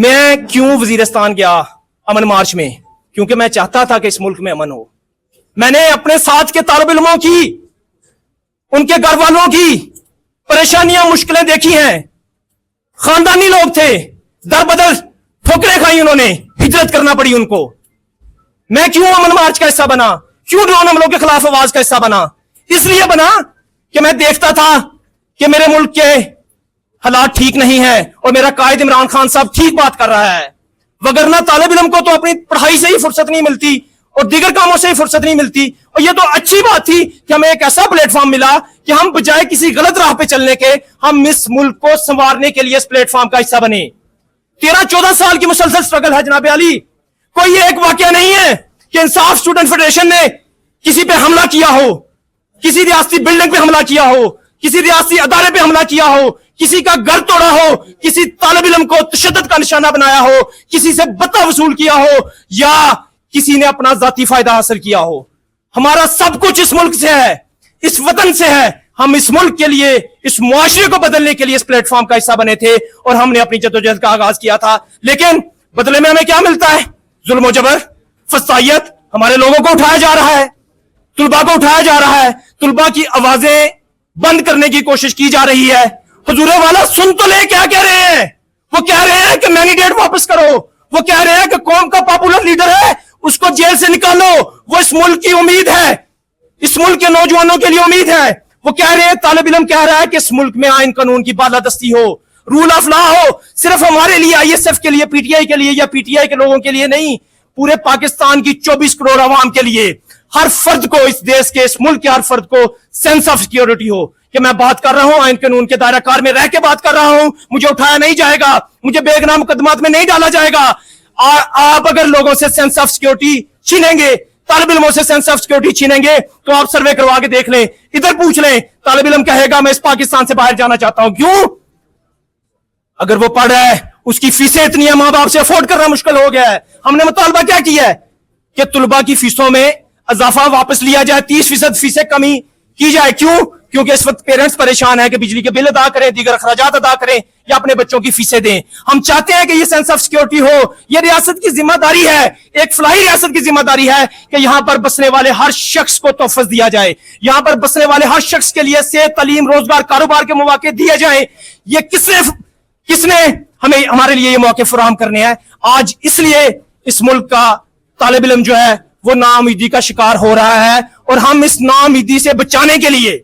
میں کیوں وزیرستان گیا امن مارچ میں؟ کیونکہ میں چاہتا تھا کہ اس ملک میں امن ہو. میں نے اپنے ساتھ کے طالب علموں کی، ان کے گھر والوں کی پریشانیاں، مشکلیں دیکھی ہیں. خاندانی لوگ تھے، در بدر ٹھوکریں کھائی انہوں نے، ہجرت کرنا پڑی ان کو. میں کیوں امن مارچ کا حصہ بنا؟ کیوں ڈرون حملوں کے خلاف آواز کا حصہ بنا؟ اس لیے بنا کہ میں دیکھتا تھا کہ میرے ملک کے حالات ٹھیک نہیں ہے اور میرا قائد عمران خان صاحب ٹھیک بات کر رہا ہے. وگرنہ طالب علم کو تو اپنی پڑھائی سے ہی فرصت نہیں ملتی اور دیگر کاموں سے ہی فرصت نہیں ملتی. اور یہ تو اچھی بات تھی کہ ہمیں ایک ایسا پلیٹ فارم ملا کہ ہم بجائے کسی غلط راہ پہ چلنے کے، ہم اس ملک کو سنوارنے کے لیے اس پلیٹ فارم کا حصہ بنے. 13-14 سال کی مسلسل سٹرگل ہے جناب علی. کوئی یہ ایک واقعہ نہیں ہے کہ انصاف اسٹوڈنٹ فیڈریشن نے کسی پہ حملہ کیا ہو، کسی ریاستی بلڈنگ پہ حملہ کیا ہو، کسی ریاستی ادارے پہ حملہ کیا ہو، کسی کا گھر توڑا ہو، کسی طالب علم کو تشدد کا نشانہ بنایا ہو، کسی سے بطہ وصول کیا ہو، یا کسی نے اپنا ذاتی فائدہ حاصل کیا ہو. ہمارا سب کچھ اس ملک سے ہے، اس وطن سے ہے. ہم اس ملک کے لیے، اس معاشرے کو بدلنے کے لیے اس پلیٹ فارم کا حصہ بنے تھے اور ہم نے اپنی جدوجہد کا آغاز کیا تھا. لیکن بدلے میں ہمیں کیا ملتا ہے؟ ظلم و جبر، فسادیت. ہمارے لوگوں کو اٹھایا جا رہا ہے، طلباء کو اٹھایا جا رہا ہے، طلباء کی آوازیں بند کرنے کی کوشش کی جا رہی ہے. حضور والا سن تو لے، کیا کہہ رہے ہیں؟ وہ کہہ رہے ہیں کہ مینڈیٹ واپس کرو. وہ کہہ رہے ہیں کہ قوم کا پاپولر لیڈر ہے، اس کو جیل سے نکالو. وہ اس ملک کی امید ہے، اس ملک کے نوجوانوں کے لیے امید ہے. وہ کہہ رہے ہیں، طالب علم کہہ رہا ہے کہ اس ملک میں آئین قانون کی بالادستی ہو، رول آف لا ہو. صرف ہمارے لیے، آئی ایس ایف کے لیے، پی ٹی آئی کے لیے یا پی ٹی آئی کے لوگوں کے لیے نہیں، پورے پاکستان کی 24 کروڑ عوام کے لیے. ہر فرد کو، اس دیش کے، اس ملک کے ہر فرد کو سینس آف سیکیورٹی ہو کہ میں بات کر رہا ہوں، آئین قانون کے دائرہ کار میں رہ کے بات کر رہا ہوں، مجھے اٹھایا نہیں جائے گا، مجھے بے گناہ مقدمات میں نہیں ڈالا جائے گا. آپ اگر لوگوں سے سینس آف سیکیورٹی چھینیں گے، طالب علموں سے سینس آف سیکیورٹی چھینیں گے، تو آپ سروے کروا کے دیکھ لیں، ادھر پوچھ لیں، طالب علم کہے گا میں اس پاکستان سے باہر جانا چاہتا ہوں. کیوں؟ اگر وہ پڑھ رہا ہے، اس کی فیسیں اتنی ہیں، ماں باپ سے افورڈ کرنا مشکل ہو گیا ہے. ہم نے مطالبہ کیا کیا ہے کہ طلباء کی فیسوں میں اضافہ واپس لیا جائے، 30% فیسیں کمی کی جائے. کیوں؟ کیونکہ اس وقت پیرنٹس پریشان ہیں کہ بجلی کے بل ادا کریں، دیگر اخراجات ادا کریں یا اپنے بچوں کی فیسیں دیں. ہم چاہتے ہیں کہ یہ سینس آف سیکیورٹی ہو. یہ ریاست کی ذمہ داری ہے، ایک فلاحی ریاست کی ذمہ داری ہے کہ یہاں پر بسنے والے ہر شخص کو تحفظ دیا جائے، یہاں پر بسنے والے ہر شخص کے لیے صحت، تعلیم، روزگار، کاروبار کے مواقع دیے جائیں. یہ کس نے ہمیں، ہمارے لیے یہ موقع فراہم کرنے ہیں؟ آج اس لیے اس ملک کا طالب علم جو ہے وہ ناامیدی کا شکار ہو رہا ہے، اور ہم اس ناامیدی سے بچانے کے لیے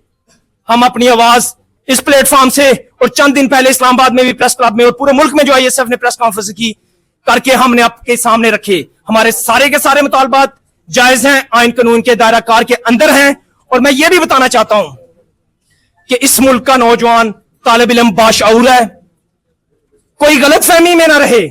ہم اپنی آواز اس پلیٹ فارم سے، اور چند دن پہلے اسلام آباد میں بھی پریس کلب میں اور پورے ملک میں جو آئی ایس ایف نے پریس کانفرنس کی کر کے ہم نے آپ کے سامنے رکھے. ہمارے سارے کے سارے مطالبات جائز ہیں، آئین قانون کے دائرہ کار کے اندر ہیں. اور میں یہ بھی بتانا چاہتا ہوں کہ اس ملک کا نوجوان طالب علم باشعور ہے، کوئی غلط فہمی میں نہ رہے.